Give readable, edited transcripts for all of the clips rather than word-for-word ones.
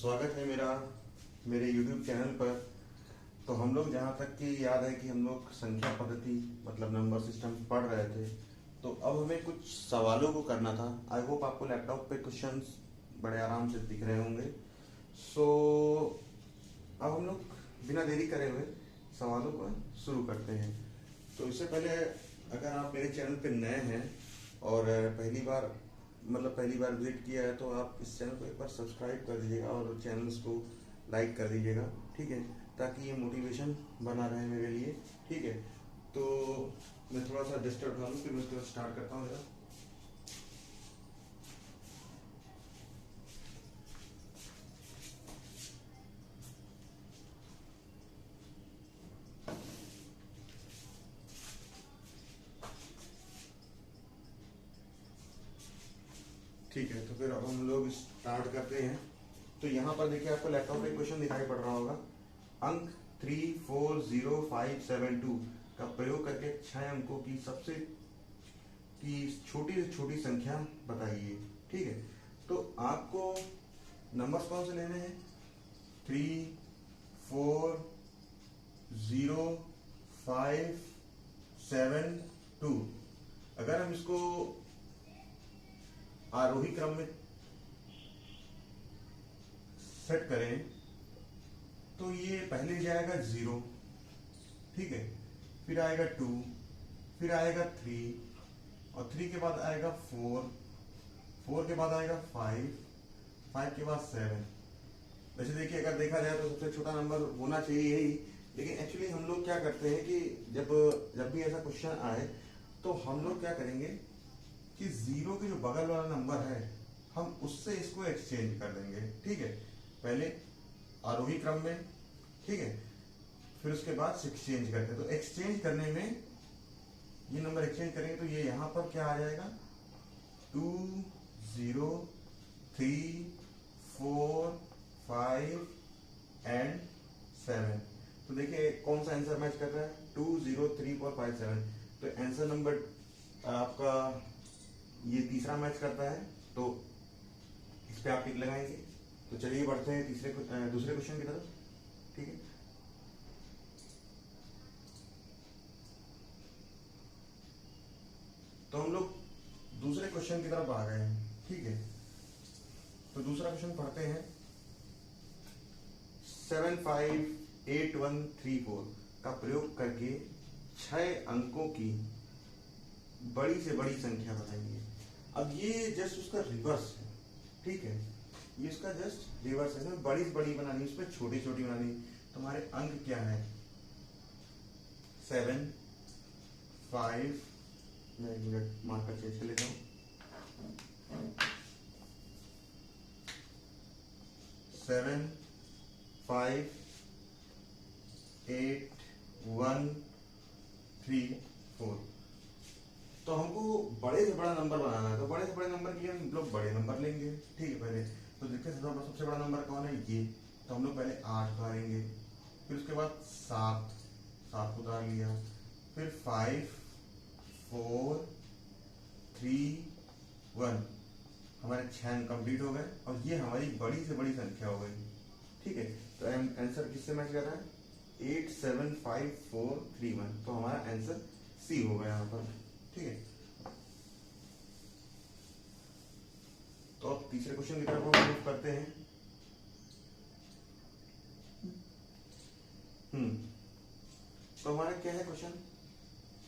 स्वागत है मेरा मेरे YouTube चैनल पर। तो हम लोग जहाँ तक कि याद है कि हम लोग संख्या पद्धति मतलब नंबर सिस्टम पढ़ रहे थे। तो अब हमें कुछ सवालों को करना था। आई होप आपको लैपटॉप पे क्वेश्चंस बड़े आराम से दिख रहे होंगे। सो अब हम लोग बिना देरी करे हुए सवालों को शुरू करते हैं। तो इससे पहले अगर आप मेरे चैनल पे नए हैं और पहली बार विजिट किया है तो आप इस चैनल को एक बार सब्सक्राइब कर दीजिएगा और चैनल्स को लाइक कर दीजिएगा, ठीक है, ताकि ये मोटिवेशन बना रहे मेरे लिए। ठीक है, तो मैं थोड़ा सा डिस्टर्ब उठा लूँ, फिर मैं उसके बाद स्टार्ट करता हूँ जरा। ठीक है, तो फिर अब हम लोग स्टार्ट करते हैं। तो यहाँ पर देखिए आपको लैपटॉप पे क्वेश्चन दिखाई पड़ रहा होगा। अंक 340,572 का प्रयोग करके 6 अंकों की छोटी से छोटी संख्या बताइए। ठीक है, तो आपको नंबर्स कौन से लेने हैं? 340,572। अगर हम इसको आरोही क्रम में सेट करें तो ये पहले जाएगा 0, ठीक है, फिर आएगा 2, फिर आएगा 3 और 3 के बाद आएगा 4, 4 के बाद आएगा 5, 5 के बाद 7। वैसे देखिए अगर देखा जाए तो सबसे छोटा नंबर होना चाहिए यही, लेकिन एक्चुअली हम लोग क्या करते हैं कि जब भी ऐसा क्वेश्चन आए तो हम लोग क्या करेंगे कि 0 के जो बगल वाला नंबर है हम उससे इसको एक्सचेंज कर देंगे। ठीक है, पहले आरोही क्रम में, ठीक है, फिर उसके बाद एक्सचेंज करते हैं। तो एक्सचेंज करने में ये नंबर एक्सचेंज करेंगे तो ये यहां पर क्या आ जाएगा? 2 0 3 4 5 एंड 7। तो देखिए कौन सा आंसर मैच कर रहा है? 2 0 3 4 5 7। तो आंसर नंबर आपका ये तीसरा मैच करता है, तो इस पे आप टिक लगाएंगे। तो चलिए बढ़ते हैं दूसरे क्वेश्चन की तरफ। ठीक है, तो हम लोग दूसरे क्वेश्चन की तरफ आ गए हैं। ठीक है, तो दूसरा क्वेश्चन पढ़ते हैं। 758134 का प्रयोग करके 6 अंकों की बड़ी से बड़ी संख्या बताइए। अब ये जस्ट उसका रिवर्स है, ठीक है, ये उसका जस्ट रिवर्स है। बड़ी से बड़ी बनानी, उसमें छोटी छोटी बनानी। तुम्हारे अंक क्या है? 7 5, मैं एक मिनट मार्कर चेंज कर लेता हूँ। 7 5 8 1 3 4। तो हमको बड़े से बड़ा नंबर बनाना है, तो बड़े से बड़े नंबर के लिए हम लोग बड़े नंबर लेंगे। ठीक है, पहले तो देखते हैं सबसे बड़ा नंबर कौन है, ये। तो हम लोग पहले 8 उतारेंगे, फिर उसके बाद 7 उतार लिया, फिर 5 4 3 1। हमारे 6 अंक कंप्लीट हो गए और ये हमारी बड़ी से बड़ी संख्या हो गई। ठीक है, तो आंसर किससे मैच कर रहा है? 875431। तो हमारा आंसर सी होगा यहाँ पर। ठीक है, तो अब तीसरे क्वेश्चन की तरफ हम मूव करते हैं। तो हमारा क्या है क्वेश्चन?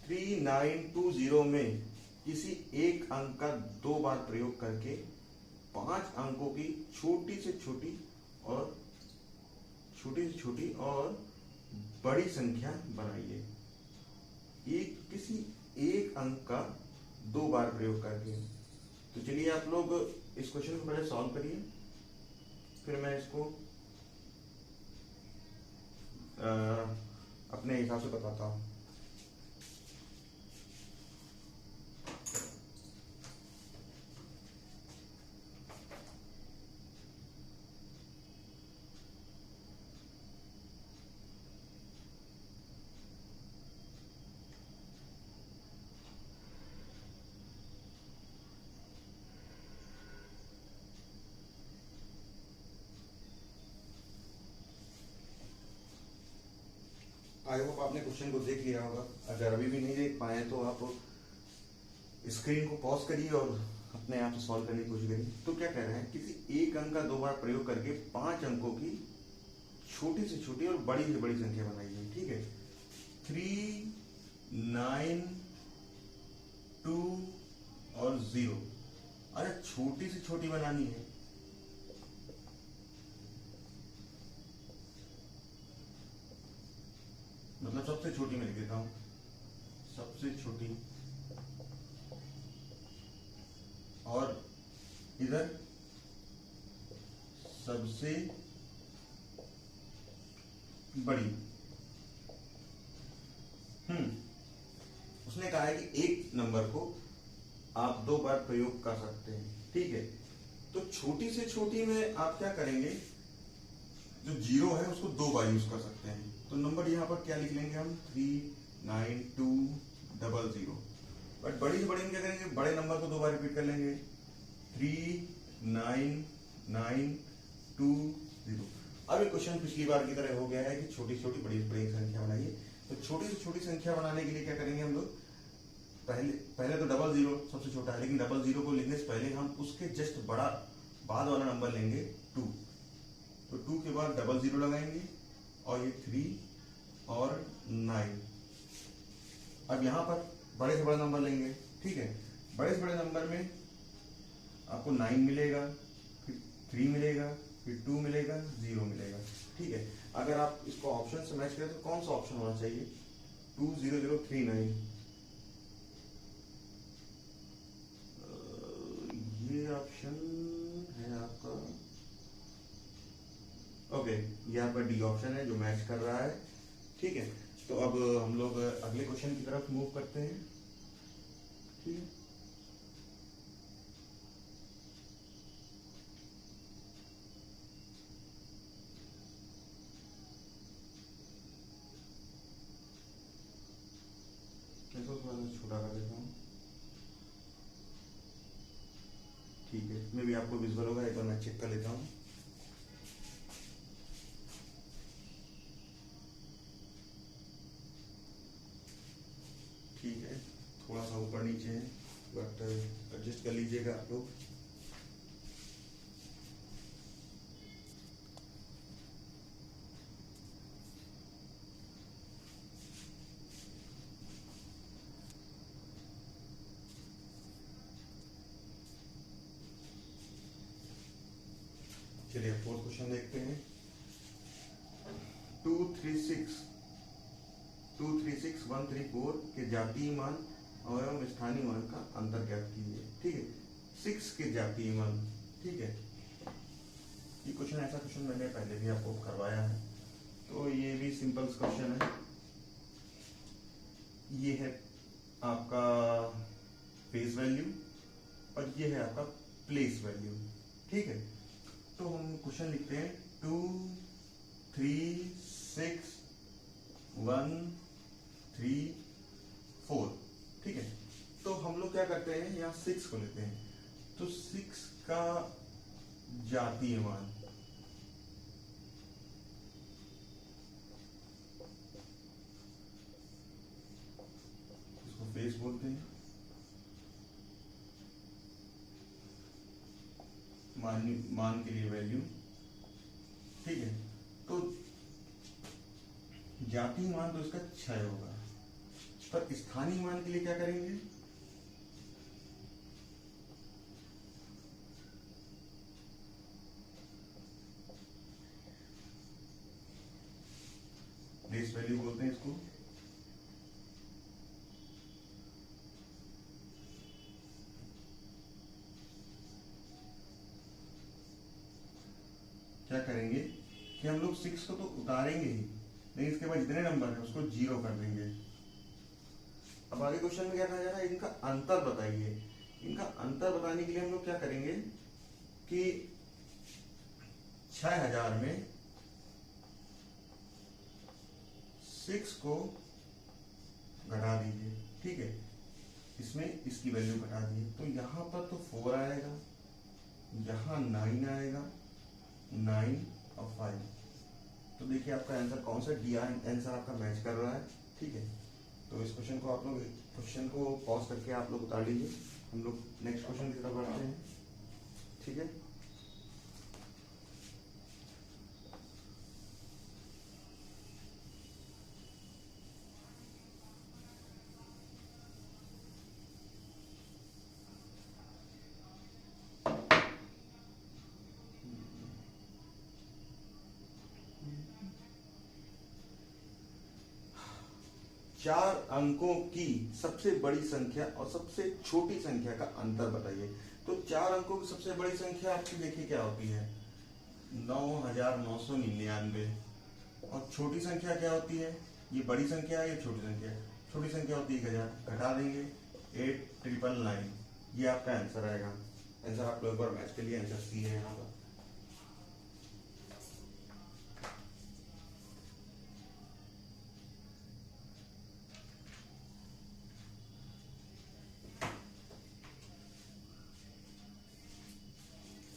3920 में किसी एक अंक का 2 बार प्रयोग करके 5 अंकों की छोटी से छोटी और बड़ी संख्या बनाइए। किसी एक अंक का 2 बार प्रयोग करके। तो चलिए आप लोग इस क्वेश्चन को पहले सॉल्व करिए, फिर मैं इसको अपने हिसाब से बताता हूँ। आई होप आपने क्वेश्चन को देख लिया होगा। अगर अभी भी नहीं देख पाए तो आप स्क्रीन को पॉज करिए और अपने आप से सॉल्व करने की कोशिश करिए। तो क्या कह रहे हैं, किसी एक अंक का 2 बार प्रयोग करके 5 अंकों की छोटी से छोटी और बड़ी से बड़ी संख्या बनाइए। ठीक है, 3, 9, 2 और 0। अरे छोटी से छोटी बनानी है, मतलब सबसे छोटी में लिख देता हूं, सबसे छोटी, और इधर सबसे बड़ी। उसने कहा है कि एक नंबर को आप 2 बार प्रयोग कर सकते हैं। ठीक है, तो छोटी से छोटी में आप क्या करेंगे, जो 0 है उसको 2 बार यूज कर सकते हैं। तो नंबर यहां पर क्या लिख लेंगे हम, 39200। बट बड़ी से बड़ी में क्या करेंगे, बड़े नंबर को 2 बार रिपीट कर लेंगे, 39920। अब ये क्वेश्चन पिछली बार की तरह हो गया है कि छोटी छोटी बड़ी बड़ी संख्या बनाइए। तो छोटी से छोटी संख्या बनाने के लिए क्या करेंगे हम लोग, पहले तो 00 सबसे छोटा है, लेकिन 00 को लिखने से पहले हम उसके जस्ट बड़ा बाद वाला नंबर लेंगे 2। तो 2 के बाद 00 लगाएंगे और ये 3 और 9। अब यहां पर बड़े से बड़ा नंबर लेंगे। ठीक है, बड़े से बड़े नंबर में आपको 9 मिलेगा, फिर 3 मिलेगा, फिर 2 मिलेगा, 0 मिलेगा। ठीक है, अगर आप इसको ऑप्शन से मैच करें तो कौन सा ऑप्शन होना चाहिए, 20039। ये ऑप्शन है आपका, ओके, ये आपका डी ऑप्शन है जो मैच कर रहा है। ठीक है, तो अब हम लोग अगले क्वेश्चन की तरफ मूव करते हैं। ठीक है, इसको थोड़ा सा छोटा कर देता हूँ। ठीक है, मैं भी आपको विजुअल होगा, एक बार मैं चेक कर लेता हूँ। ठीक है, थोड़ा सा ऊपर नीचे है, बट एडजस्ट कर लीजिएगा आप लोग। चलिए फोर्थ क्वेश्चन देखते हैं। 236134 के जातीय मान एवं स्थानीय मान का अंतर ज्ञात कीजिए। ठीक है, 6 के जातीय मान। ठीक है, ये क्वेश्चन, ऐसा क्वेश्चन मैंने पहले भी आपको करवाया है, तो ये भी सिंपल क्वेश्चन है। ये है आपका फेस वैल्यू और ये है आपका प्लेस वैल्यू। ठीक है, तो हम क्वेश्चन लिखते हैं 236134। ठीक है, तो हम लोग क्या करते हैं, यहाँ 6 को लेते हैं, तो 6 का जातीय मान, इसको फेस बोलते हैं, मान के लिए वैल्यू। ठीक है, तो जातीय मान तो इसका 6 होगा, पर स्थानीय मान के लिए क्या करेंगे, प्लेस वैल्यू बोलते हैं इसको। क्या करेंगे कि हम लोग 6 को तो उतारेंगे ही, लेकिन इसके बाद जितने नंबर है उसको 0 कर देंगे। अब आगे क्वेश्चन में क्या कहा जा रहा है, इनका अंतर बताइए। इनका अंतर बताने के लिए हम लोग क्या करेंगे कि 6000 में 6 को घटा दीजिए। ठीक है, इसमें इसकी वैल्यू घटा दीजिए, तो यहां पर तो 4 आएगा, यहां 9 आएगा, 9 और 5, तो देखिए आपका आंसर कौन सा डी आंसर आपका मैच कर रहा है। ठीक है, तो इस क्वेश्चन को आप लोग क्वेश्चन को पॉज करके आप लोग उतार लीजिए, हम लोग नेक्स्ट क्वेश्चन की तरफ बढ़ते हैं। ठीक है, चार अंकों की सबसे बड़ी संख्या और सबसे छोटी संख्या का अंतर बताइए। तो चार अंकों की सबसे बड़ी संख्या आपकी देखिए क्या होती है, 9,999। और छोटी संख्या क्या होती है, ये बड़ी संख्या है या छोटी संख्या है, छोटी संख्या होती है 1000, घटा देंगे 8,999, ये आपका आंसर आएगा। आंसर आप लोग एक बार मैच के लिए आंसर सी है यहाँ पर।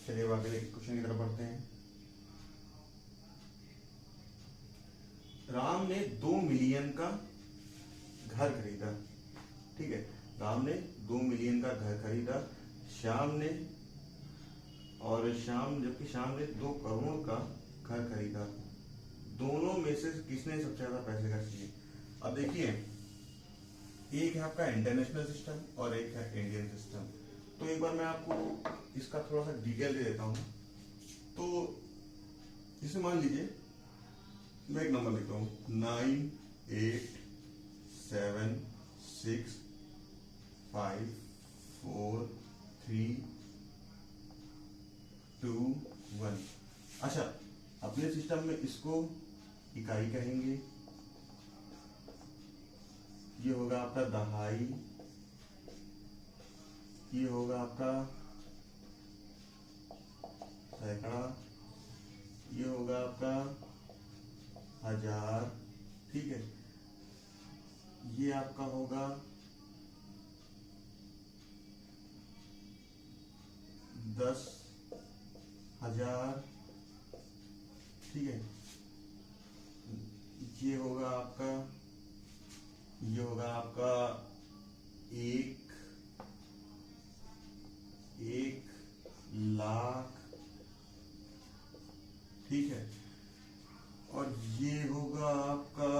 चलिए अब अगले क्वेश्चन की तरफ बढ़ते हैं। राम ने 2 मिलियन का घर खरीदा। ठीक है, राम ने 2 मिलियन का घर खरीदा। श्याम ने जबकि श्याम ने 2 करोड़ का घर खरीदा। दोनों में से किसने सबसे ज्यादा पैसे खर्च किए। अब देखिए, एक है आपका इंटरनेशनल सिस्टम और एक है इंडियन सिस्टम। तो एक बार मैं आपको इसका थोड़ा सा डिटेल दे देता हूं। तो जैसे मान लीजिए मैं एक नंबर लिखता हूं 9,8,7,6,5,4,3,2,1। अच्छा, अपने सिस्टम में इसको इकाई कहेंगे, ये होगा आपका दहाई, ये होगा आपका सैकड़ा, ये होगा आपका हजार। ठीक है, ये आपका होगा 10,000। ठीक है, ये होगा आपका 1,00,000। ठीक है, और ये होगा आपका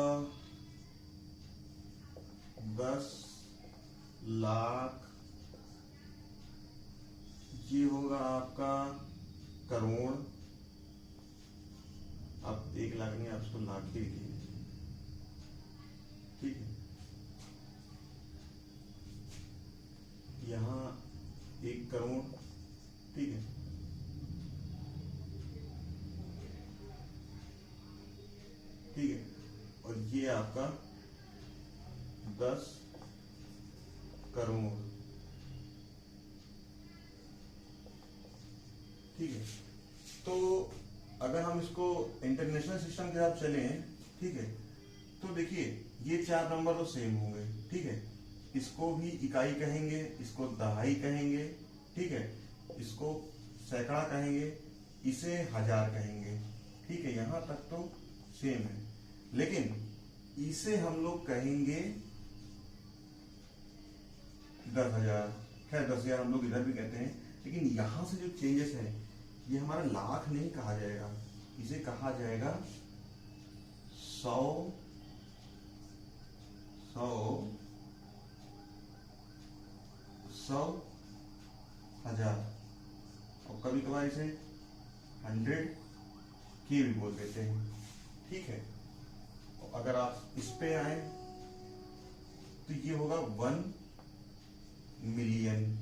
10,00,000। ये होगा आपका करोड़। अब 1,00,000 नहीं, आप इसको लाख ही लिखिए। ठीक है, यहाँ 1 करोड़। ठीक है, ठीक है, और ये आपका 10 करोड़। ठीक है, तो अगर हम इसको इंटरनेशनल सिस्टम के साथ चले, ठीक है, तो देखिए ये 4 नंबर तो सेम होंगे। ठीक है, इसको भी इकाई कहेंगे, इसको दहाई कहेंगे। ठीक है, इसको सैकड़ा कहेंगे, इसे हजार कहेंगे। ठीक है, यहां तक तो सेम है, लेकिन इसे हम लोग कहेंगे 10,000। खैर 10,000 हम लोग इधर भी कहते हैं, लेकिन यहां से जो चेंजेस है, ये हमारा लाख नहीं कहा जाएगा, इसे कहा जाएगा 100 हजार, और कभी कभार इसे 100K भी बोल देते हैं। ठीक है, अगर आप इस पे आए तो ये होगा 1 मिलियन।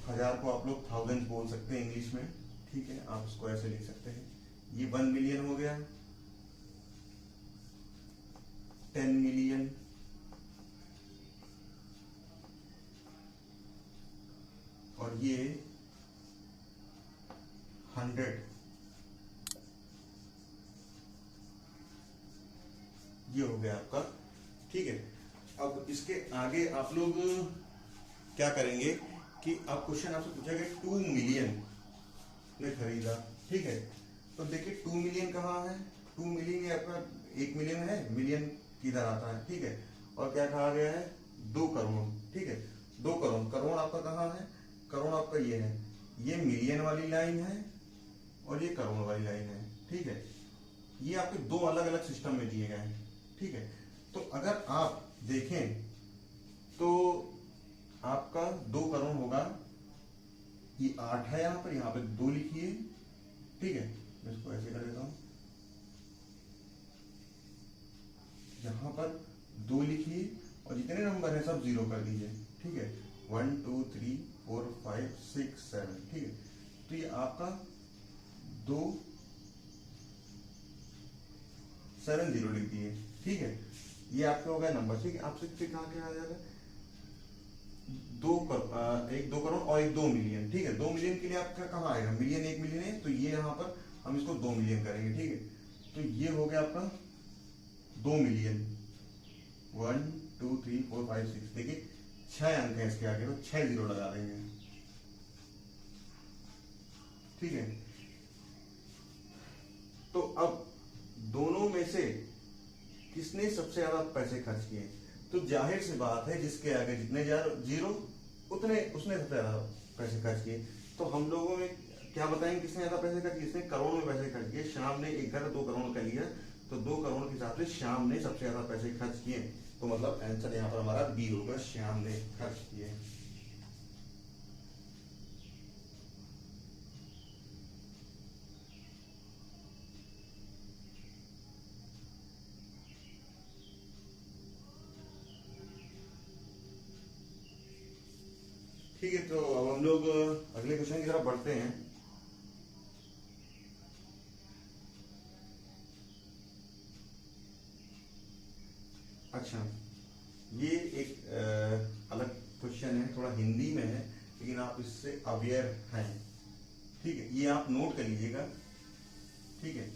हजार को आप लोग थाउजेंड बोल सकते हैं इंग्लिश में। ठीक है, आप इसको ऐसे लिख सकते हैं, ये 1 मिलियन हो गया, 10 मिलियन, और ये 100। ये हो गया आपका। ठीक है, अब इसके आगे आप लोग क्या करेंगे, कि अब क्वेश्चन आपसे पूछा कि 2 मिलियन ने खरीदा, ठीक है। तो देखिए 2 मिलियन कहाँ है, 2 मिलियन ये आपका 1 मिलियन है, मिलियन किधर आता है, ठीक है। और क्या कहा गया है, 2 करोड़, ठीक है। 2 करोड़, करोड़ आपका कहाँ है, करोड़ आपका ये है, ये मिलियन वाली लाइन है और ये करोड़ वाली लाइन है, ठीक है। ये आपके दो अलग अलग सिस्टम में दिए गए हैं, ठीक है। तो अगर आप देखें तो आपका 2 करोड़ होगा, ये 8 है यहाँ पे 2 लिखिए, ठीक है। मैं इसको ऐसे कर देता हूं, यहाँ पर 2 लिखिए और जितने नंबर है सब 0 कर दीजिए, ठीक है। 1 2 3 4 5 6 7, ठीक है। तो ये आपका 2 7 0 लिख दिए, ठीक है। ये आपके हो गया नंबर, ठीक है। आपसे फिर कहाँ क्या आ जाएगा, 2 करोड़, 1 2 करोड़ और 1 2 मिलियन, ठीक है। 2 मिलियन के लिए आपका कहाँ आएगा, मिलियन 1 मिलियन है, तो ये यहाँ पर हम इसको 2 मिलियन करेंगे, ठीक है। तो ये हो गया आपका 2 मिलियन, 1 2 3 4 5 6, देखिए 6 अंक है इसके आगे, तो 6 0 लगा देंगे, ठीक है। तो अब दोनों में से किसने सबसे ज्यादा पैसे खर्च किए, तो जाहिर सी बात है जिसके आगे जितने जीरो उतने उसने सबसे ज्यादा पैसे खर्च किए। तो हम लोगों में क्या बताएंगे किसने ज्यादा पैसे खर्च किए, इसने करोड़ में पैसे खर्च किए। श्याम ने एक घर 2 करोड़ का लिया, तो 2 करोड़ के हिसाब से श्याम ने सबसे ज्यादा पैसे खर्च किए। तो मतलब आंसर यहाँ पर हमारा बी होगा, श्याम ने खर्च किए। ठीक है, तो अब हम लोग अगले क्वेश्चन की तरफ बढ़ते हैं। अच्छा, ये एक अलग क्वेश्चन है, थोड़ा हिंदी में है, लेकिन आप इससे अवेयर हैं, ठीक है। ये आप नोट कर लीजिएगा, ठीक है।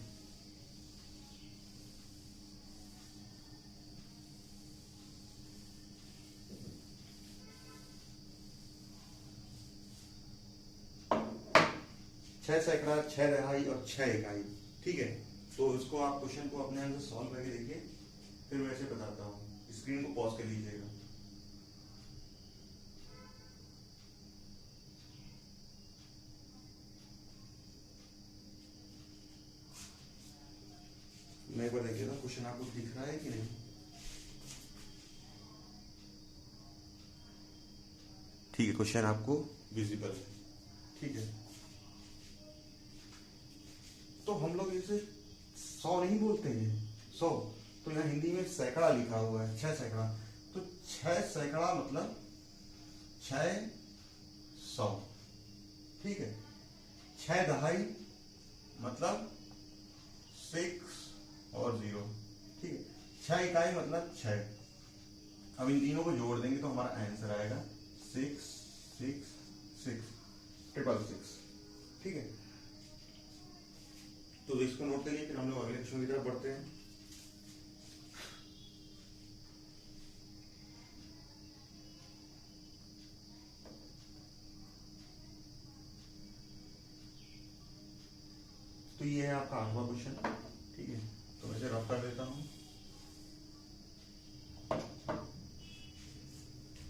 छह सैकड़ा, 6 दहाई और 6 इकाई, ठीक है। तो इसको आप क्वेश्चन को अपने अंदर सॉल्व करके देखिए, फिर वैसे बताता हूँ। स्क्रीन को पॉज कर लीजिएगा। मैं एक बार देखिए तो क्वेश्चन आपको दिख रहा है कि नहीं। ठीक है, क्वेश्चन आपको विजिबल है, ठीक है। तो हम लोग इसे 100 नहीं बोलते हैं, 100, तो यहाँ हिंदी में सैकड़ा लिखा हुआ है, 6 सैकड़ा। तो 6 सैकड़ा मतलब 600, ठीक है। 6 दहाई मतलब 6 और 0, ठीक है। 6 इकाई मतलब 6। अब इन तीनों को जोड़ देंगे तो हमारा आंसर आएगा 6 6 6 666, ठीक है। तो इसको नोट करिए, फिर हम लोग अगले क्वेश्चन की तरफ बढ़ते हैं। तो ये है आपका 8वां क्वेश्चन, ठीक है। तो मैं इसे रफ कर देता हूँ।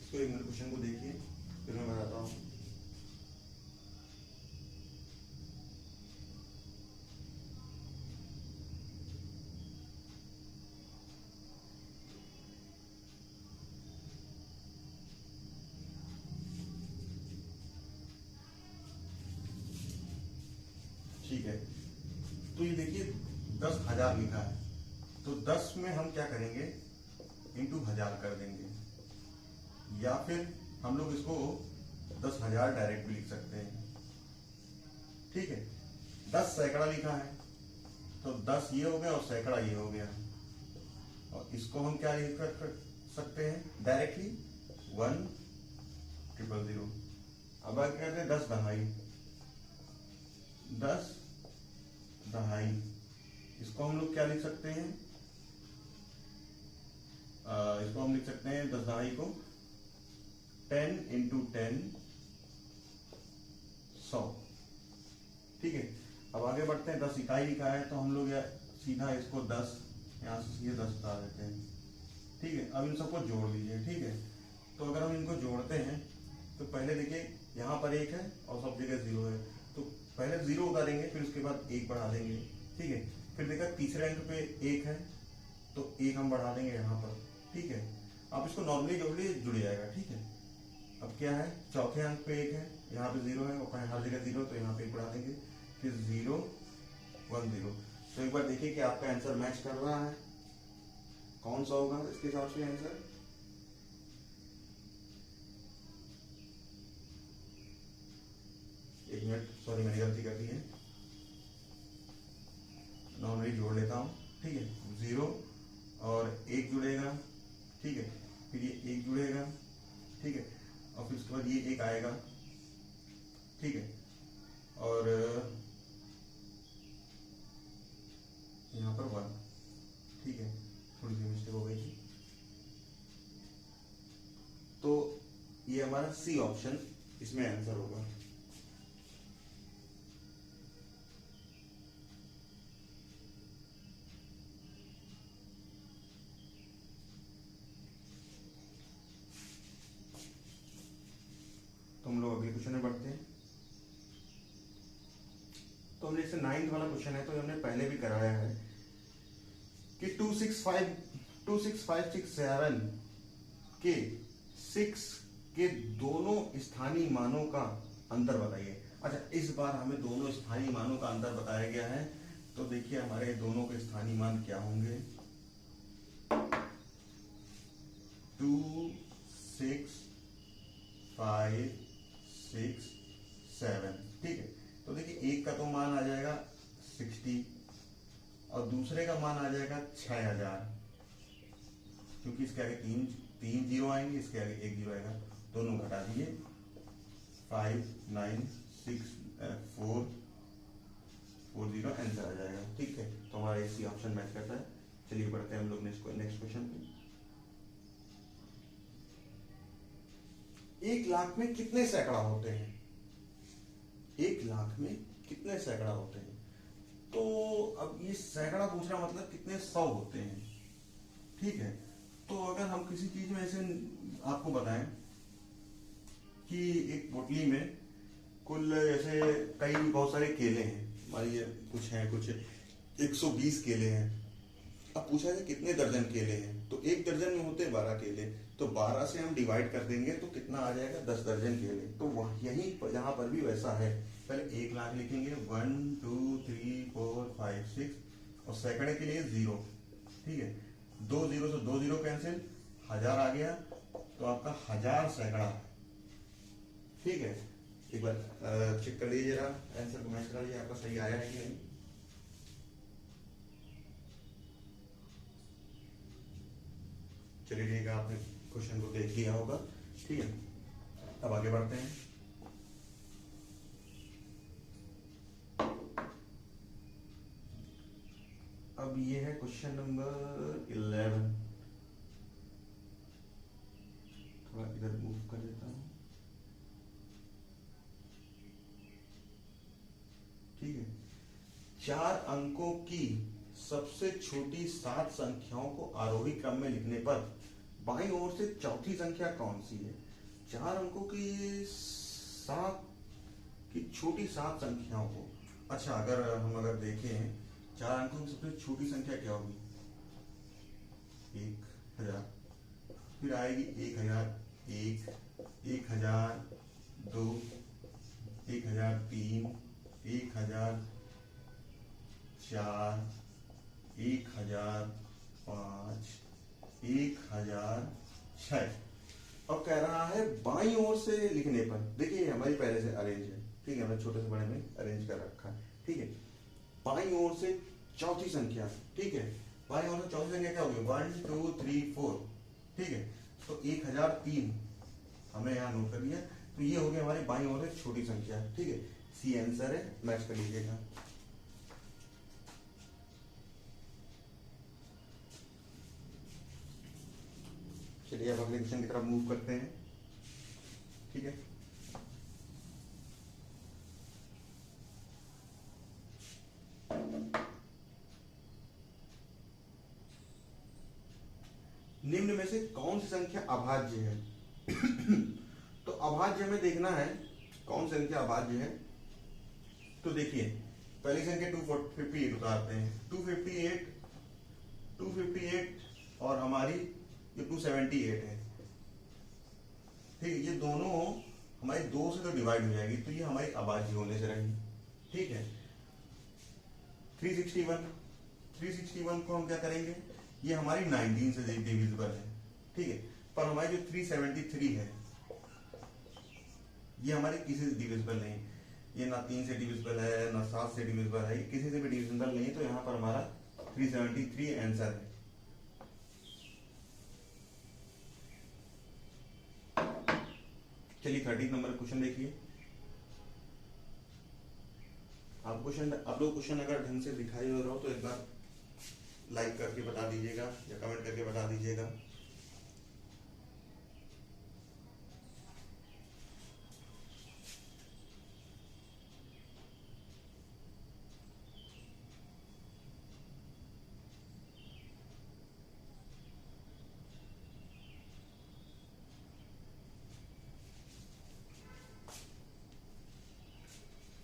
इसको एक मिनट क्वेश्चन को देखिए, फिर मैं बताता हूँ। ठीक है, तो ये देखिए 10,000 लिखा है, तो 10 में हम क्या करेंगे, इंटू 1000 कर देंगे, या फिर हम लोग इसको 10,000 डायरेक्ट भी लिख सकते हैं, ठीक है। 10 सैकड़ा लिखा है, तो 10 ये हो गया और सैकड़ा ये हो गया, और इसको हम क्या लिख सकते हैं डायरेक्टली, 1,000,000। अब आगे कहते हैं 10 दहाई, 10 दहाई, इसको हम लोग क्या लिख सकते हैं, इसको हम लिख सकते हैं 10 दहाई को 10 × 10 100। ठीक है, अब आगे बढ़ते हैं। 10 इकाई का है तो हम लोग सीधा इसको 10 यहाँ से सीधे 10 बता देते हैं। ठीक है, अब इन सबको जोड़ लीजिए। ठीक है, तो अगर हम इनको जोड़ते हैं तो पहले देखिए यहाँ पर 1 है और सब जगह 0 है, तो पहले 0 उतारेंगे, फिर उसके बाद 1 बढ़ा देंगे। ठीक है, फिर देखा तीसरे अंक पे 1 है तो 1 हम बढ़ा देंगे यहाँ पर। ठीक है, आप इसको नॉर्मली जोड़ लीजिए, जुड़ जाएगा। ठीक है, अब क्या है, चौथे अंक पे 1 है, यहाँ पे 0 है और हर जगह 0, तो यहाँ पे 1 बढ़ा देंगे, फिर 0 1 0। तो एक बार देखिए कि आपका आंसर मैच कर रहा है, कौन सा होगा इसके हिसाब से आंसर। एक मिनट, सॉरी मैंने गलती कर दी है, नॉर्मली जोड़ लेता हूँ। ठीक है, 0 और 1 जुड़ेगा। ठीक है, फिर ये 1 जुड़ेगा। ठीक है, और फिर उसके बाद ये 1 आएगा। ठीक है, और यहाँ पर 1। ठीक है, थोड़ी सी मिस्टेक हो गई थी। तो ये हमारा सी ऑप्शन इसमें आंसर होगा। तो हम लोग अगले क्वेश्चन में बढ़ते हैं। तो हमने जैसे 9th वाला क्वेश्चन है तो हमने पहले भी कराया है कि 26567 के 6 के दोनों स्थानीय मानों का अंतर बताइए। अच्छा, इस बार हमें दोनों स्थानीय मानों का अंतर बताया गया है, तो देखिए हमारे दोनों के स्थानीय मान क्या होंगे। 2 6 5 6 7। ठीक है, तो देखिए एक का तो मान आ जाएगा 60 और दूसरे का मान आ जाएगा 6000, क्योंकि इसके आगे तीन जीरो आएंगे, इसके आगे 1 जीरो आएगा, दोनों घटा दिए। 5 9 6 4 4 0 आंसर आ जाएगा। ठीक है, तो हमारा इसी ऑप्शन मैच करता है। चलिए बढ़ते हैं हम लोग नेक्स्ट क्वेश्चन पे। 1 लाख में कितने सैकड़ा होते हैं? 1 लाख में कितने सैकड़ा होते हैं? तो अब ये सैकड़ा पूछना मतलब कितने 100 होते हैं। ठीक है, तो अगर हम किसी चीज में ऐसे आपको बताएं कि एक पोटली में कुल जैसे बहुत सारे केले हैं, मान कुछ हैं, कुछ 120 केले हैं। अब पूछा है कितने दर्जन केले हैं, तो एक दर्जन में होते हैं 12 केले, तो 12 से हम डिवाइड कर देंगे तो कितना आ जाएगा, 10 दर्जन केले। तो यही यहाँ पर भी वैसा है, पहले 1 लाख लिखेंगे, 1 2 3 4 5 6 और सैकड़े के लिए 0। ठीक है, 2 0 से 2 0 कैंसिल, 1000 आ गया, तो आपका 1000 सैकड़ा। ठीक है, एक बार चेक कर लीजिए जरा, आंसर को मैच करा लीजिए, आपका सही आया है कि नहीं। चलिए ठीक है, आपने क्वेश्चन को देख लिया होगा। ठीक है, अब आगे बढ़ते हैं। अब ये है क्वेश्चन नंबर 11। थोड़ा इधर मूव कर देता हूं। ठीक है, 4 अंकों की सबसे छोटी 7 संख्याओं को आरोही क्रम में लिखने पर बाईं ओर से चौथी संख्या कौन सी है? 4 अंकों की छोटी 7 संख्याओं को, अच्छा अगर देखें 4 अंकों की सबसे छोटी संख्या क्या होगी? 1000, फिर आएगी 1001, 1002, 1003, 1004, 1005, 1006। अब कह रहा है बाईं ओर से लिखने पर, देखिए हमारी पहले से अरेंज है। ठीक है, हमने छोटे से बड़े में अरेंज कर रखा है। ठीक है, बाईं ओर से चौथी संख्या। ठीक है, बाईं ओर से चौथी संख्या क्या होगी? 1 2 3 4। ठीक है, तो 1003 हमने यहाँ नोट कर लिया, तो ये हो गया हमारी बाईं ओर से छोटी संख्या। ठीक है, सी आंसर है, मैच कर लीजिएगा। चलिए अब अगले क्वेश्चन की तरफ मूव करते हैं। ठीक है, निम्न में से कौन सी संख्या अभाज्य है? तो अभाज्य हमें देखना है कौन सी संख्या अभाज्य है। तो देखिए पहली संख्या 258 उतारते हैं। 258 और हमारी ये 278 है, ठीक है। ये दोनों हमारी 2 से तो डिवाइड हो जाएगी, तो ये हमारी अभाज्य होने से रहेगी, ठीक है। 361 को हम क्या करेंगे, ये हमारी 19 से डिविजिबल है, ठीक है। पर हमारी जो 373 है ये हमारी किसी से डिविजिबल नहीं, ये ना 3 से डिविजिबल है ना 7 से डिविजिबल है, ये किसी से भी डिविजिबल नहीं है। तो यहाँ पर हमारा 373 आंसर है। चलिए 30 नंबर क्वेश्चन देखिए। आप लोग क्वेश्चन अगर ढंग से दिखाई हो रहा हो तो एक बार लाइक करके बता दीजिएगा या कमेंट करके बता दीजिएगा।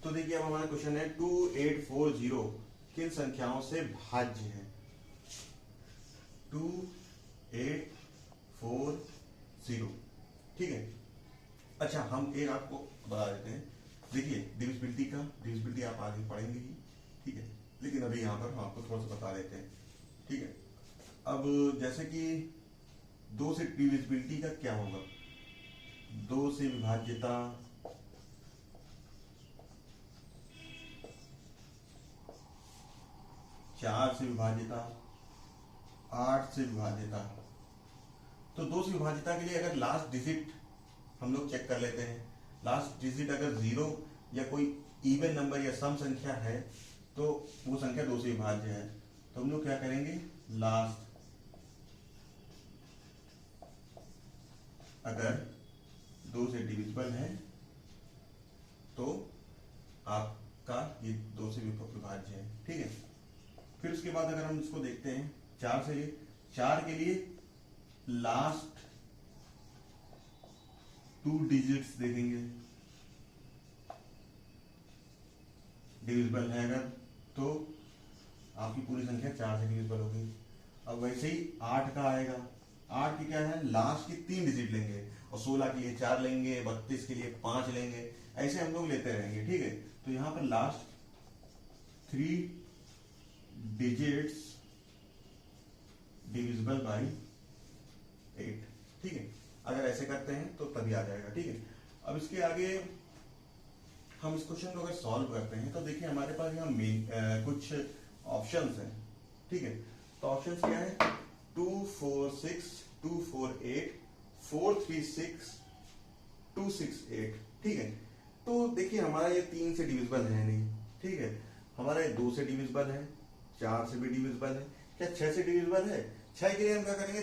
तो देखिए अब हमारा क्वेश्चन है 2840 किन संख्याओं से भाज्य है? 2840, ठीक है। अच्छा हम एक आपको बता देते हैं, देखिए डिविजिबिलिटी आप आगे पढ़ेंगे ही, ठीक है, लेकिन अभी यहाँ पर हम आपको थोड़ा सा बता देते हैं, ठीक है। अब जैसे कि 2 से डिविजिबिलिटी का क्या होगा, 2 से विभाज्यता, 4 से विभाज्यता, 8 से विभाज्यता। तो 2 से विभाज्यता के लिए अगर लास्ट डिजिट हम लोग चेक कर लेते हैं, लास्ट डिजिट अगर 0 या कोई इवन नंबर या सम संख्या है तो वो संख्या 2 से विभाज्य है। तो हम लोग क्या करेंगे, लास्ट अगर 2 से डिविजिबल है तो आपका ये 2 से विभाज्य है, ठीक है। फिर उसके बाद अगर हम इसको देखते हैं 4 के लिए लास्ट 2 डिजिट्स देखेंगे, डिविजिबल है अगर तो आपकी पूरी संख्या 4 से डिविजिबल होगी। अब वैसे ही 8 का आएगा, 8 की क्या है, लास्ट की 3 डिजिट लेंगे और 16 के लिए 4 लेंगे, 32 के लिए 5 लेंगे, ऐसे हम लोग लेते रहेंगे, ठीक है। तो यहाँ पर लास्ट 3 डिजिट्स डिविजिबल बाई 8, ठीक है। अगर ऐसे करते हैं तो तभी आ जाएगा, ठीक है। अब इसके आगे हम इस क्वेश्चन को अगर सॉल्व करते हैं तो देखिए हमारे पास यहाँ कुछ ऑप्शंस हैं, ठीक है। तो ऑप्शंस क्या है, 246, 248, 436, 268, ठीक है। तो देखिए हमारा ये 3 से डिविजिबल है नहीं, ठीक है। हमारा ये 2 से डिविजिबल है, 4 से भी डिविजिबल है, क्या 6 से डिविजिबल है? 6 के लिए हम क्या करेंगे,